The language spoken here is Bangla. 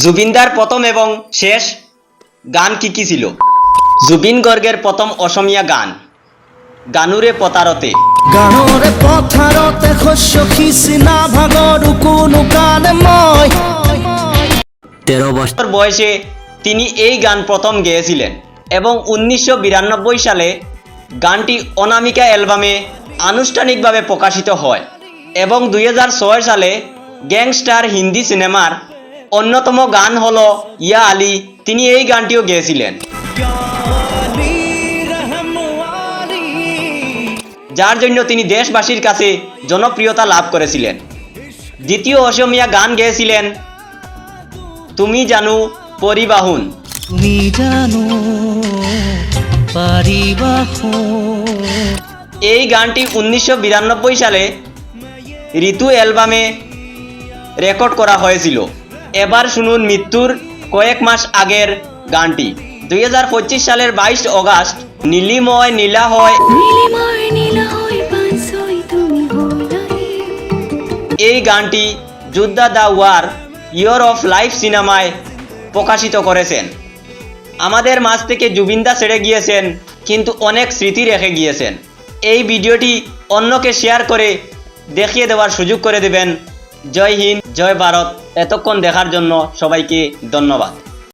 জুবিনদার প্রথম এবং শেষ গান কি কি ছিল? জুবিন গর্গের প্রথম অসমীয়া গান গানুরে পতারতে। গানুরে পথারতে শস্য খিসনা ভাগর কোনো গান মই 13 বছর বয়সে তিনি এই গান প্রথম গেয়েছিলেন এবং 1992 সালে গানটি অনামিকা অ্যালবামে আনুষ্ঠানিকভাবে প্রকাশিত হয় এবং 2006 সালে গ্যাংস্টার হিন্দি সিনেমার অন্যতম গান হলো ইয়া আলী, তিনি এই গানটিও গেয়েছিলেন, যার জন্য তিনি দেশবাসীর কাছে জনপ্রিয়তা লাভ করেছিলেন। দ্বিতীয় অসমীয়া গান গেয়েছিলেন তুমি জানু পরিবাহুন। তুমি জানো পরিবাহুন, এই গানটি 1992 সালে ঋতু অ্যালবামে রেকর্ড করা হয়েছিল। এবার শুনুন মৃত্যুর কয়েক মাস আগের গানটি। 2025 সালের 22 অগাস্ট নীলিময় নীলা হয় এই গানটি Yoddha the warrior of life সিনেমায় প্রকাশিত করেছেন। আমাদের মাঝ থেকে জুবিনদা ছেড়ে গিয়েছেন, কিন্তু অনেক স্মৃতি রেখে গিয়েছেন। এই ভিডিওটি অন্যকে শেয়ার করে দেখিয়ে দেওয়ার সুযোগ করে দেবেন। জয় হিন্দ, জয় ভারত। এতক্ষণ দেখার জন্য সবাইকে ধন্যবাদ।